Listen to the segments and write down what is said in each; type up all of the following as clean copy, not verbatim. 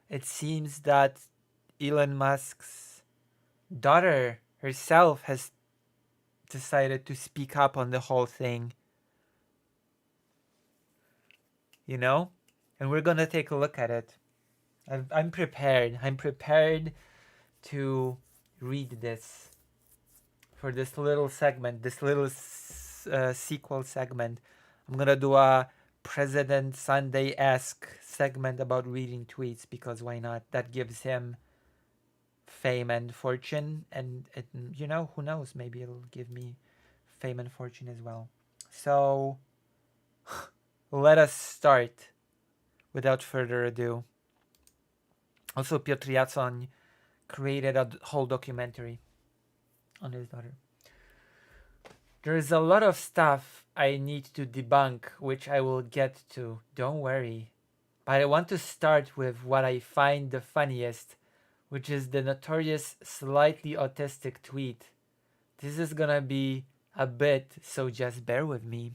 it seems that Elon Musk's daughter herself has decided to speak up on the whole thing, you know? And we're gonna take a look at it. I'm prepared. I'm prepared to read this for this little segment, this little sequel segment. I'm gonna do a President Sunday-esque segment about reading tweets because why not? That gives him fame and fortune, and who knows? Maybe it'll give me fame and fortune as well. So let us start without further ado. Also, Piotr Yatson created a whole documentary on his daughter. There's a lot of stuff I need to debunk, which I will get to. Don't worry. But I want to start with what I find the funniest, which is the notorious slightly autistic tweet. This is gonna be a bit, so just bear with me.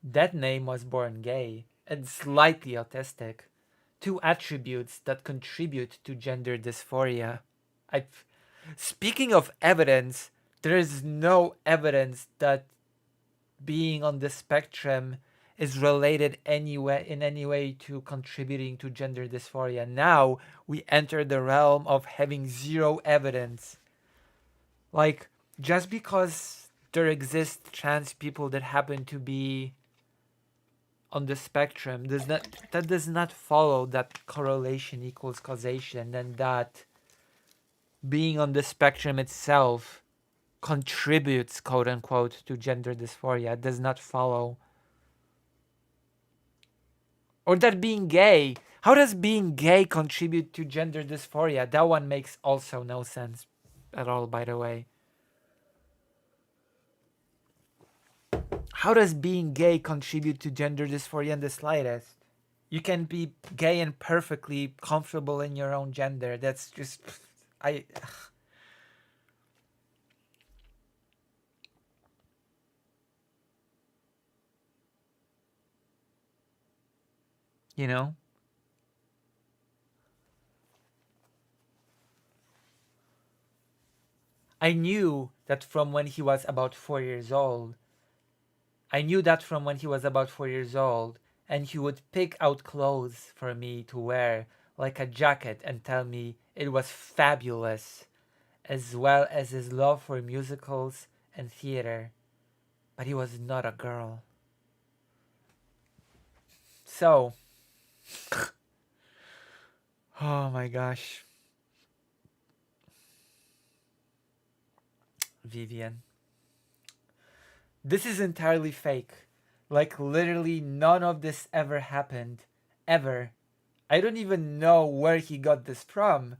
That name was born gay and slightly autistic, two attributes that contribute to gender dysphoria. I, Speaking of evidence, there is no evidence that being on the spectrum is related in any way to contributing to gender dysphoria. Now we enter the realm of having zero evidence. Like, just because there exist trans people that happen to be on the spectrum does not follow that correlation equals causation, and that being on the spectrum itself contributes, quote unquote, to gender dysphoria. It does not follow. Or that being gay, how does being gay contribute to gender dysphoria? That one makes also no sense at all, by the way. How does being gay contribute to gender dysphoria in the slightest? You can be gay and perfectly comfortable in your own gender. That's just I you know? I knew that from when he was about 4 years old. I knew that from when he was about 4 years old, and he would pick out clothes for me to wear, like a jacket, and tell me it was fabulous, as well as his love for musicals and theater. But he was not a girl. So, oh my gosh. Vivian. This is entirely fake. Like, literally, none of this ever happened. Ever. I don't even know where he got this from.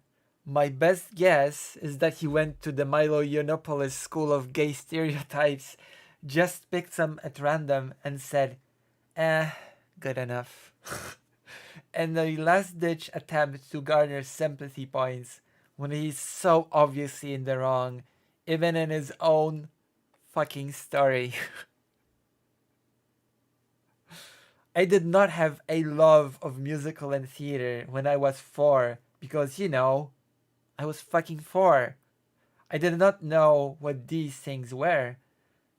My best guess is that he went to the Milo Yiannopoulos School of Gay Stereotypes, just picked some at random, and said, good enough. And a last ditch attempt to garner sympathy points when he's so obviously in the wrong, even in his own fucking story. I did not have a love of musical and theater when I was 4 because, I was fucking 4. I did not know what these things were.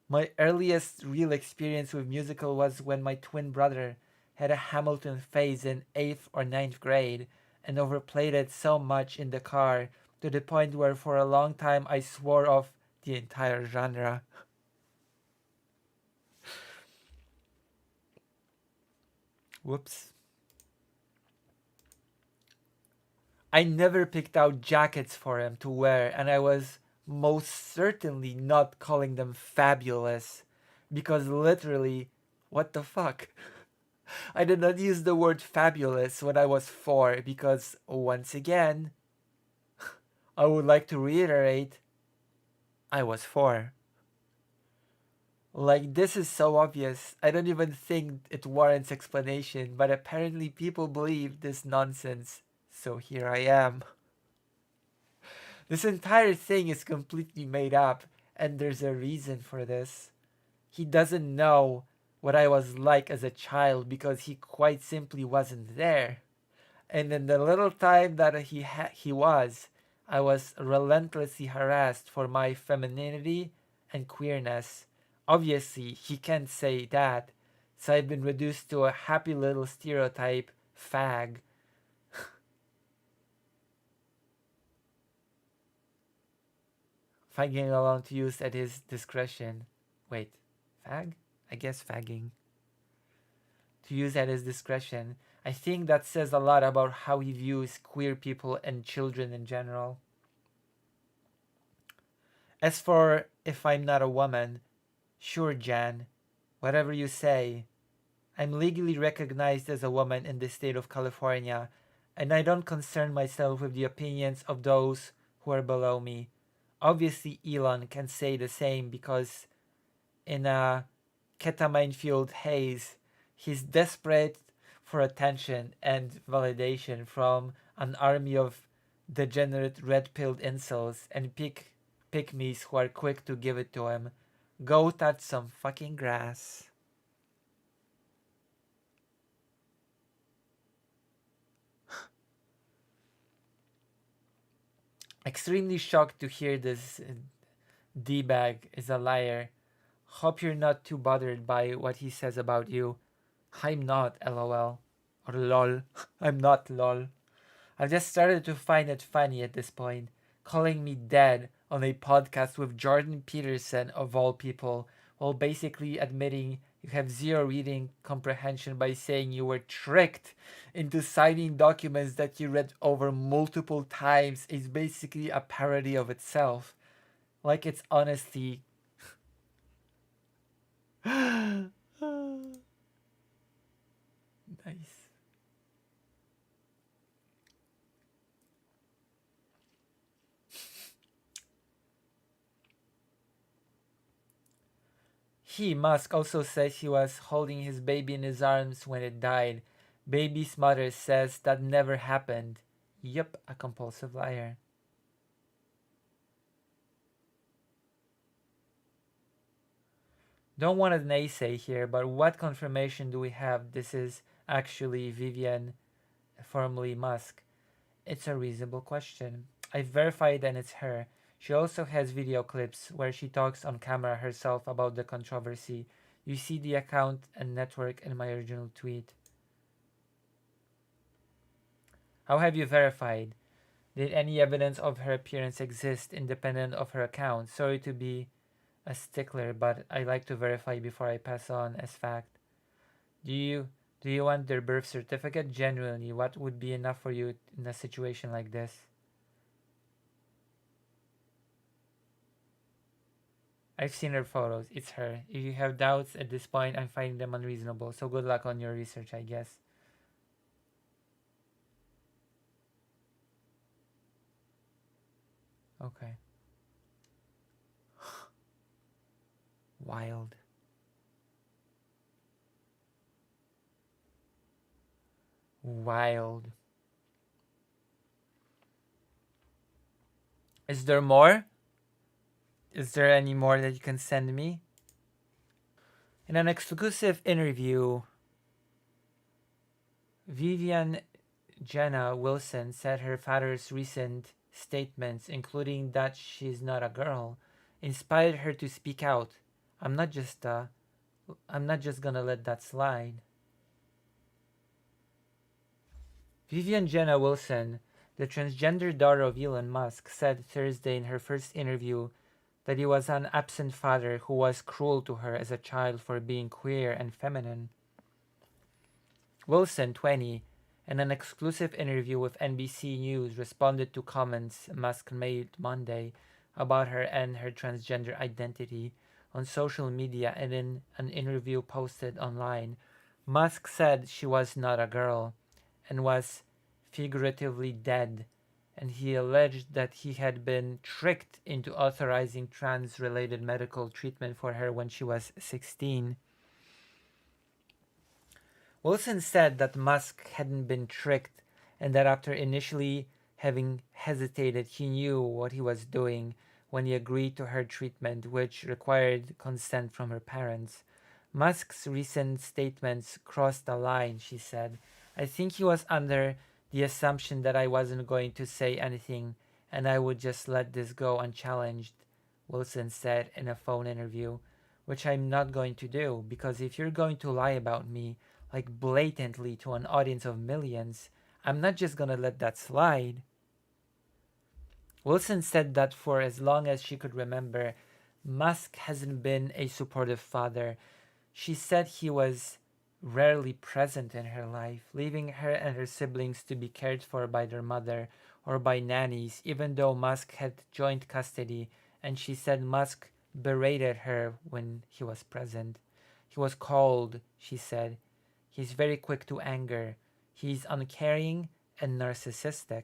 My earliest real experience with musical was when my twin brother had a Hamilton phase in 8th or ninth grade and overplayed it so much in the car to the point where for a long time I swore off the entire genre. Whoops. I never picked out jackets for him to wear, and I was most certainly not calling them fabulous because literally, what the fuck? I did not use the word fabulous when I was 4 because, once again, I would like to reiterate, I was 4. Like, this is so obvious, I don't even think it warrants explanation, but apparently people believe this nonsense, so here I am. This entire thing is completely made up, and there's a reason for this. He doesn't know what I was like as a child because he quite simply wasn't there. And in the little time that he was, I was relentlessly harassed for my femininity and queerness. Obviously, he can't say that, so I've been reduced to a happy little stereotype fag. Fagging along to use at his discretion. Wait, fag? I guess fagging. To use at his discretion. I think that says a lot about how he views queer people and children in general. As for if I'm not a woman, sure, Jan, whatever you say. I'm legally recognized as a woman in the state of California, and I don't concern myself with the opinions of those who are below me. Obviously, Elon can say the same because in a ketamine-fueled haze, he's desperate for attention and validation from an army of degenerate red-pilled incels and pick-me's who are quick to give it to him. Go touch some fucking grass. Extremely shocked to hear this D-bag is a liar. Hope you're not too bothered by what he says about you. I'm not, lol. Or lol. I'm not, lol. I've just started to find it funny at this point. Calling me dead on a podcast with Jordan Peterson, of all people, while basically admitting you have zero reading comprehension by saying you were tricked into signing documents that you read over multiple times is basically a parody of itself. Like it's honestly. Nice. Musk, also says he was holding his baby in his arms when it died. Baby's mother says that never happened. Yep, a compulsive liar. Don't want to naysay here, but what confirmation do we have this is actually Vivian, formerly Musk? It's a reasonable question. I verified and it's her. She also has video clips where she talks on camera herself about the controversy. You see the account and network in my original tweet. How have you verified? Did any evidence of her appearance exist independent of her account? Sorry to be a stickler, but I like to verify before I pass on as fact. Do you want their birth certificate? Genuinely, what would be enough for you in a situation like this? I've seen her photos. It's her. If you have doubts at this point, I'm finding them unreasonable. So good luck on your research, I guess. Okay. Wild. Wild. Is there more? Is there any more that you can send me? In an exclusive interview, Vivian Jenna Wilson said her father's recent statements, including that she's not a girl, inspired her to speak out. I'm not just gonna let that slide. Vivian Jenna Wilson, the transgender daughter of Elon Musk, said Thursday in her first interview that he was an absent father who was cruel to her as a child for being queer and feminine. Wilson, 20, in an exclusive interview with NBC News, responded to comments Musk made Monday about her and her transgender identity on social media and in an interview posted online. Musk said she was not a girl and was figuratively dead, and he alleged that he had been tricked into authorizing trans-related medical treatment for her when she was 16. Wilson said that Musk hadn't been tricked and that after initially having hesitated, he knew what he was doing when he agreed to her treatment, which required consent from her parents. Musk's recent statements crossed the line, she said. I think he was under the assumption that I wasn't going to say anything and I would just let this go unchallenged, Wilson said in a phone interview, which I'm not going to do because if you're going to lie about me, like blatantly to an audience of millions, I'm not just going to let that slide. Wilson said that for as long as she could remember, Musk hasn't been a supportive father. She said he was rarely present in her life, leaving her and her siblings to be cared for by their mother or by nannies, even though Musk had joint custody, and she said Musk berated her when he was present. He was cold, she said. He's very quick to anger. He's uncaring and narcissistic.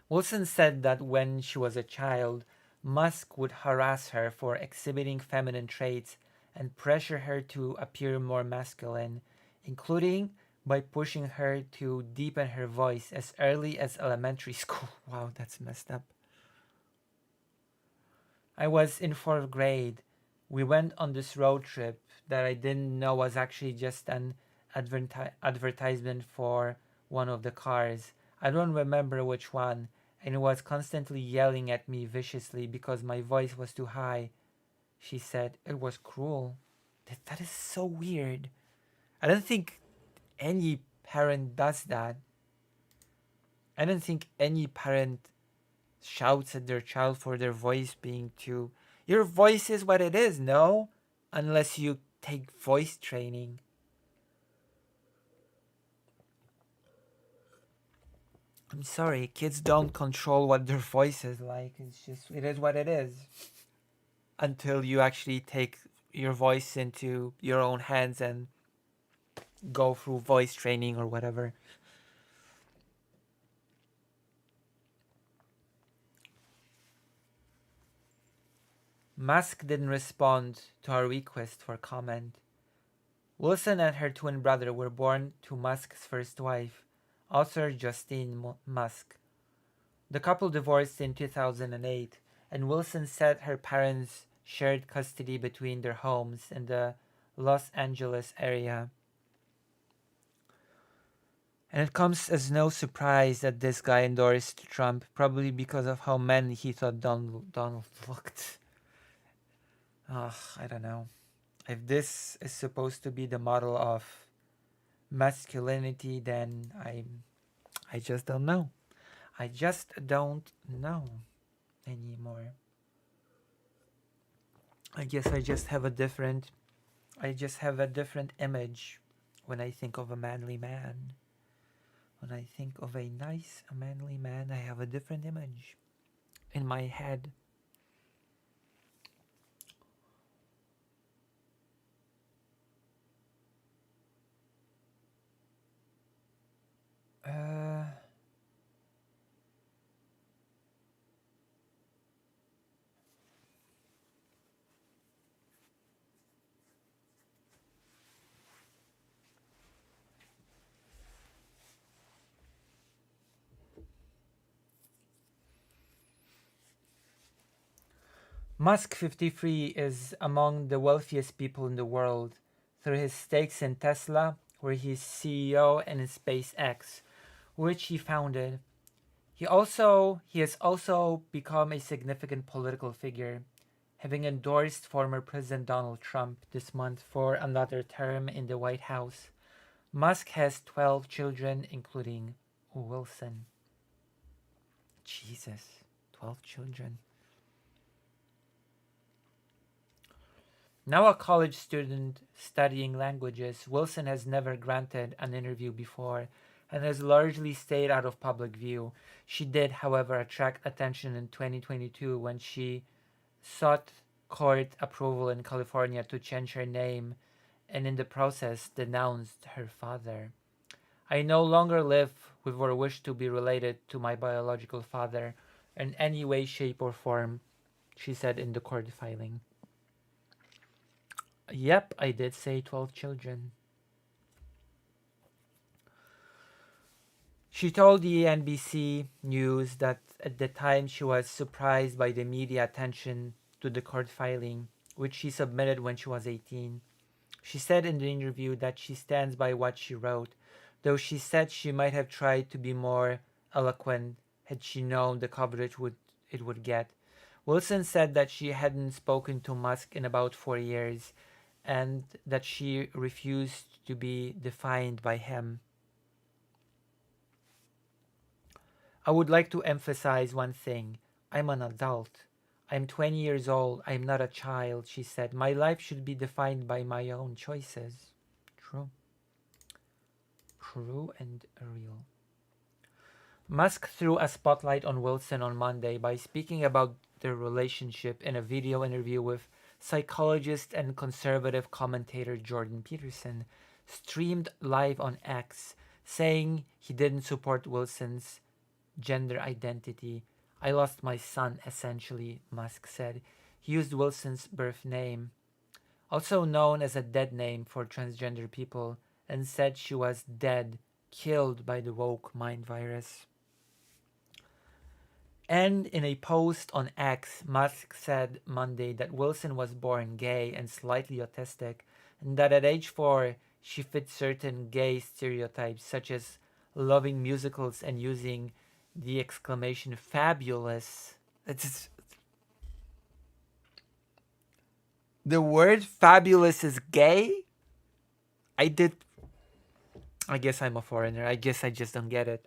Wilson said that when she was a child, Musk would harass her for exhibiting feminine traits and pressure her to appear more masculine, including by pushing her to deepen her voice as early as elementary school. Wow, that's messed up. I was in fourth grade. We went on this road trip that I didn't know was actually just an advertisement for one of the cars. I don't remember which one, and it was constantly yelling at me viciously because my voice was too high. She said it was cruel. That is so weird. I don't think any parent does that. I don't think any parent shouts at their child for their voice being too. Your voice is what it is, no? Unless you take voice training. I'm sorry, kids don't control what their voice is like. It's just, it is what it is. Until you actually take your voice into your own hands and go through voice training or whatever. Musk didn't respond to our request for comment. Wilson and her twin brother were born to Musk's first wife, author Justine Musk. The couple divorced in 2008, and Wilson said her parents shared custody between their homes in the Los Angeles area. And it comes as no surprise that this guy endorsed Trump, probably because of how manly he thought Donald looked. Ugh, I don't know. If this is supposed to be the model of masculinity, then I just don't know. I just don't know anymore. I guess I just have a different image when I think of a manly man. When I think of a nice manly man, I have a different image in my head. Musk 53 is among the wealthiest people in the world through his stakes in Tesla, where he's CEO, and in SpaceX, which he founded. He has also become a significant political figure, having endorsed former President Donald Trump this month for another term in the White House. Musk has 12 children, including Wilson. Jesus, 12 children. Now a college student studying languages, Wilson has never granted an interview before and has largely stayed out of public view. She did, however, attract attention in 2022 when she sought court approval in California to change her name and in the process denounced her father. I no longer live with or wish to be related to my biological father in any way, shape, or form, she said in the court filing. Yep, I did say 12 children. She told the NBC News that at the time she was surprised by the media attention to the court filing, which she submitted when she was 18. She said in the interview that she stands by what she wrote, though she said she might have tried to be more eloquent had she known the coverage it would get. Wilson said that she hadn't spoken to Musk in about 4 years and that she refused to be defined by him. I would like to emphasize one thing. I'm an adult. I'm 20 years old. I'm not a child, she said. My life should be defined by my own choices. True. True and real. Musk threw a spotlight on Wilson on Monday by speaking about their relationship in a video interview with psychologist and conservative commentator Jordan Peterson, streamed live on X, saying he didn't support Wilson's gender identity. I lost my son, essentially, Musk said. He used Wilson's birth name, also known as a dead name for transgender people, and said she was dead, killed by the woke mind virus. And in a post on X, Musk said Monday that Wilson was born gay and slightly autistic, and that at age 4, she fit certain gay stereotypes, such as loving musicals and using the exclamation fabulous. The word fabulous is gay? I guess I'm a foreigner. I guess I just don't get it.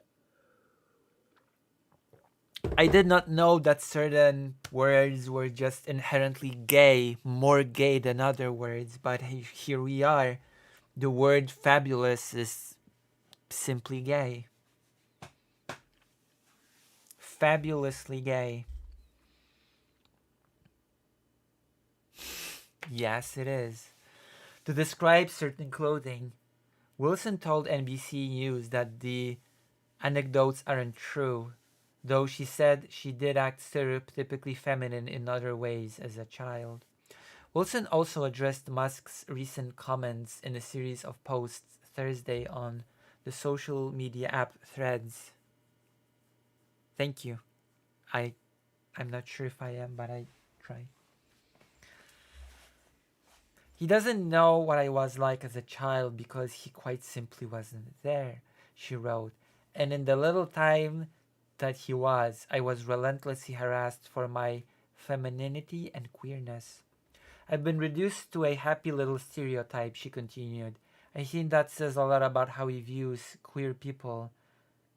I did not know that certain words were just inherently gay, more gay than other words, but here we are. The word fabulous is simply gay. Fabulously gay. Yes, it is. To describe certain clothing, Wilson told NBC News that the anecdotes aren't true, though she said she did act stereotypically feminine in other ways as a child. Wilson also addressed Musk's recent comments in a series of posts Thursday on the social media app Threads. Thank you. I'm not sure if I am, but I try. He doesn't know what I was like as a child because he quite simply wasn't there, she wrote. And in the little time that he was, I was relentlessly harassed for my femininity and queerness. I've been reduced to a happy little stereotype, she continued. I think that says a lot about how he views queer people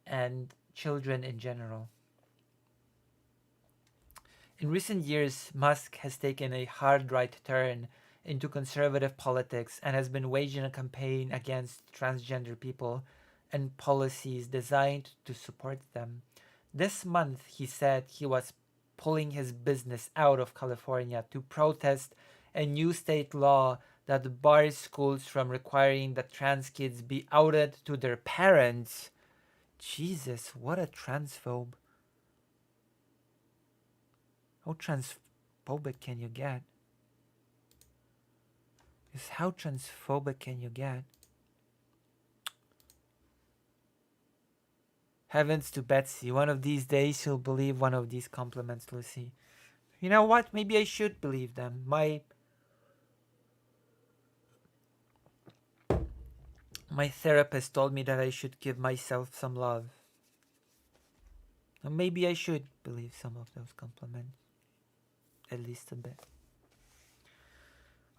and children in general. In recent years, Musk has taken a hard right turn into conservative politics and has been waging a campaign against transgender people and policies designed to support them. This month, he said he was pulling his business out of California to protest a new state law that bars schools from requiring that trans kids be outed to their parents. Jesus, what a transphobe. How transphobic can you get? How transphobic can you get? Heavens to Betsy, one of these days she'll believe one of these compliments, Lucy. You know what? Maybe I should believe them. My therapist told me that I should give myself some love. And maybe I should believe some of those compliments. At least a bit.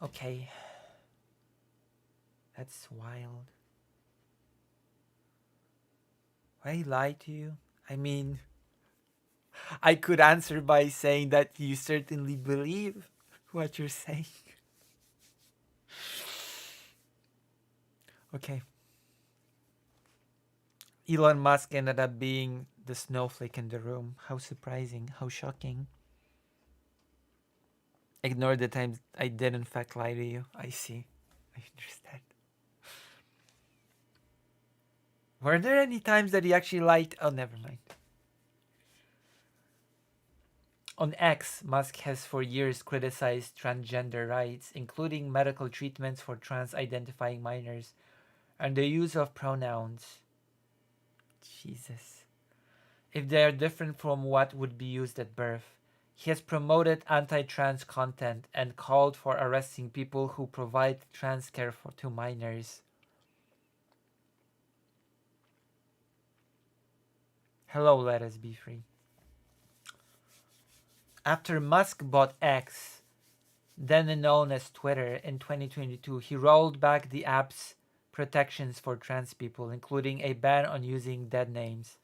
Okay. That's wild. I lied to you? I mean, I could answer by saying that you certainly believe what you're saying. Okay. Elon Musk ended up being the snowflake in the room. How surprising. How shocking. Ignore the times I did in fact lie to you. I see. I understand. Were there any times that he actually lied? Oh, never mind. On X, Musk has for years criticized transgender rights, including medical treatments for trans-identifying minors and the use of pronouns. Jesus. If they are different from what would be used at birth, He has promoted anti-trans content and called for arresting people who provide trans care to minors. Hello, let us be free. After Musk bought X, then known as Twitter, in 2022, he rolled back the app's protections for trans people, including a ban on using dead names.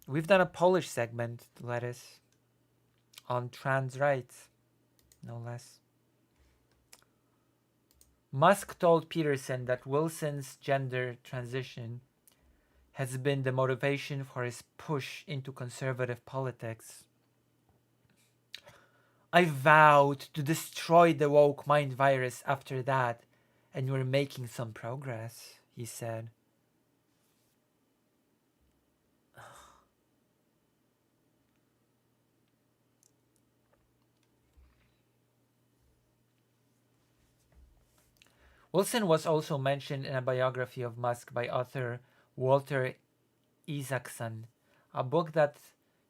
We've done a Polish segment, Lettuce, on trans rights, no less. Musk told Peterson that Wilson's gender transition has been the motivation for his push into conservative politics. I vowed to destroy the woke mind virus after that, and we're making some progress, he said. Wilson was also mentioned in a biography of Musk by author Walter Isaacson, a book that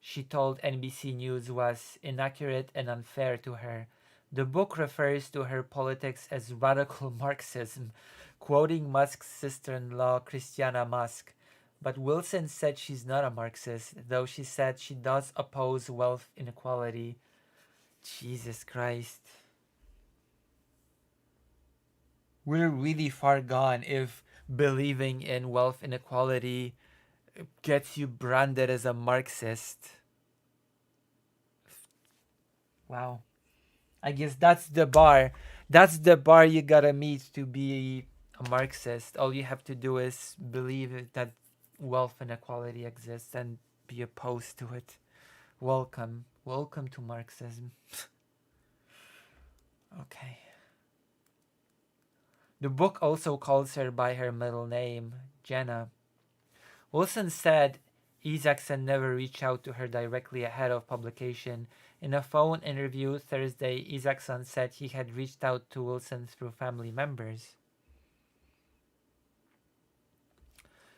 she told NBC News was inaccurate and unfair to her. The book refers to her politics as radical Marxism, quoting Musk's sister-in-law Christiana Musk. But Wilson said she's not a Marxist, though she said she does oppose wealth inequality. Jesus Christ. We're really far gone if believing in wealth inequality gets you branded as a Marxist. Wow. I guess that's the bar. That's the bar you gotta meet to be a Marxist. All you have to do is believe that wealth inequality exists and be opposed to it. Welcome. Welcome to Marxism. Okay. The book also calls her by her middle name, Jenna. Wilson said Isaacson never reached out to her directly ahead of publication. In a phone interview Thursday, Isaacson said he had reached out to Wilson through family members.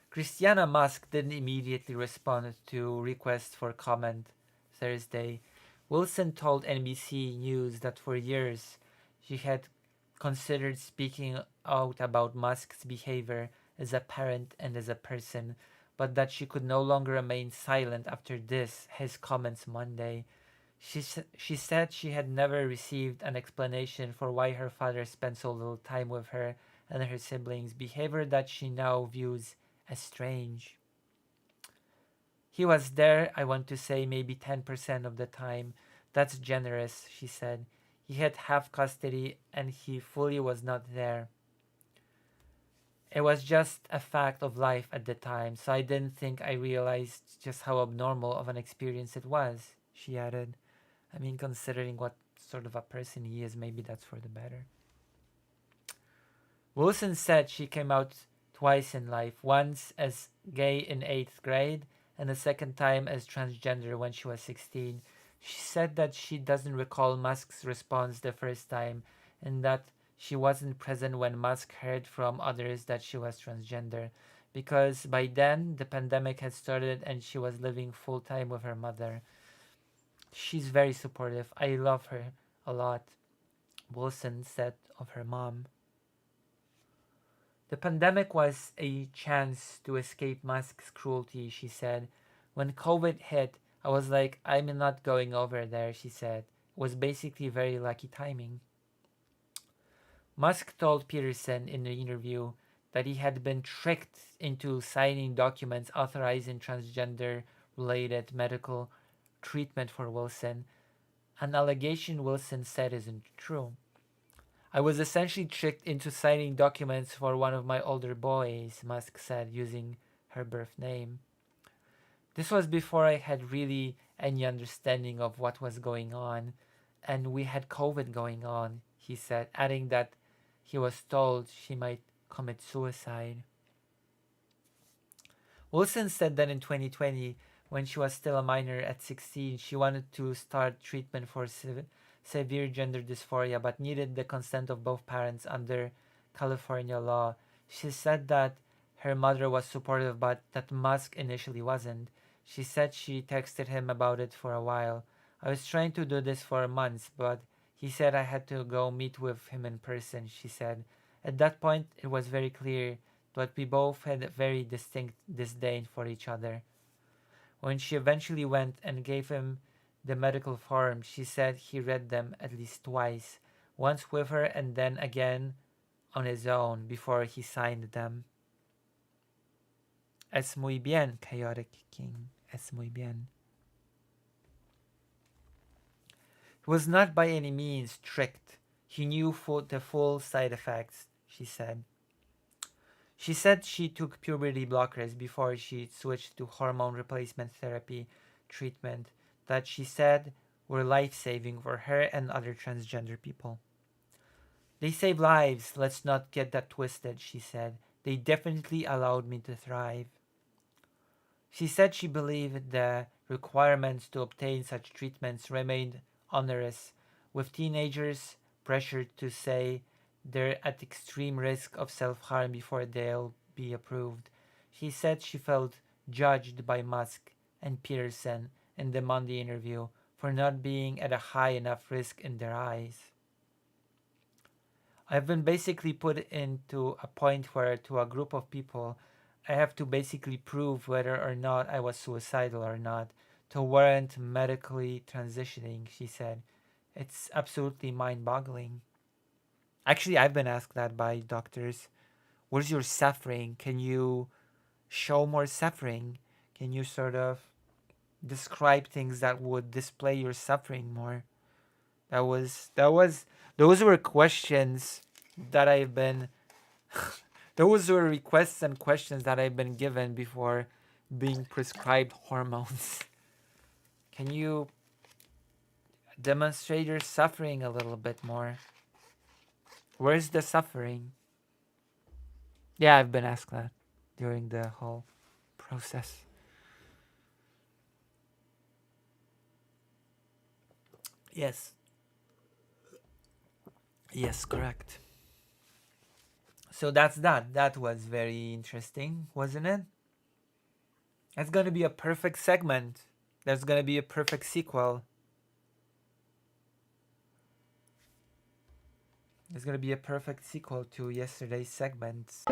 Christiana Musk didn't immediately respond to requests for comment Thursday. Wilson told NBC News that for years she had considered speaking out about Musk's behavior as a parent and as a person, but that she could no longer remain silent after his comments Monday. She said she had never received an explanation for why her father spent so little time with her and her siblings, behavior that she now views as strange. He was there, I want to say, maybe 10% of the time. That's generous, she said. He had half custody and he fully was not there. It was just a fact of life at the time, so I didn't think I realized just how abnormal of an experience it was, she added. I mean, considering what sort of a person he is, maybe that's for the better. Wilson said she came out twice in life, once as gay in 8th grade and the second time as transgender when she was 16. She said that she doesn't recall Musk's response the first time and that she wasn't present when Musk heard from others that she was transgender, because by then the pandemic had started and she was living full time with her mother. She's very supportive. I love her a lot, Wilson said of her mom. The pandemic was a chance to escape Musk's cruelty, she said. When COVID hit, I was like, I'm not going over there, she said. It was basically very lucky timing. Musk told Peterson in the interview that he had been tricked into signing documents authorizing transgender-related medical treatment for Wilson, an allegation Wilson said isn't true. I was essentially tricked into signing documents for one of my older boys, Musk said, using her birth name. This was before I had really any understanding of what was going on, and we had COVID going on, he said, adding that he was told she might commit suicide. Wilson said that in 2020, when she was still a minor at 16, she wanted to start treatment for severe gender dysphoria but needed the consent of both parents under California law. She said that her mother was supportive but that Musk initially wasn't. She said she texted him about it for a while. I was trying to do this for months, but he said I had to go meet with him in person, she said. At that point, it was very clear that we both had a very distinct disdain for each other. When she eventually went and gave him the medical forms, she said he read them at least twice, once with her and then again on his own before he signed them. Es muy bien, Chaotic King. Es muy bien. He was not by any means strict. He knew the full side effects, she said. She said she took puberty blockers before she switched to hormone replacement therapy treatment that she said were life-saving for her and other transgender people. They save lives, let's not get that twisted, she said. They definitely allowed me to thrive. She said she believed the requirements to obtain such treatments remained onerous, with teenagers pressured to say they're at extreme risk of self-harm before they'll be approved. She said she felt judged by Musk and Peterson in the Monday interview for not being at a high enough risk in their eyes. I've been basically put into a point where to a group of people I have to basically prove whether or not I was suicidal or not to warrant medically transitioning, she said. It's absolutely mind-boggling. Actually, I've been asked that by doctors. Where's your suffering? Can you show more suffering? Can you sort of describe things that would display your suffering more? Those were questions that I've been those were requests and questions that I've been given before being prescribed hormones. Can you demonstrate your suffering a little bit more? Where's the suffering? Yeah, I've been asked that during the whole process. Yes. Yes, correct. So that's that. That was very interesting, wasn't it? That's gonna be a perfect segment. There's gonna be a perfect sequel. There's gonna be a perfect sequel to yesterday's segments.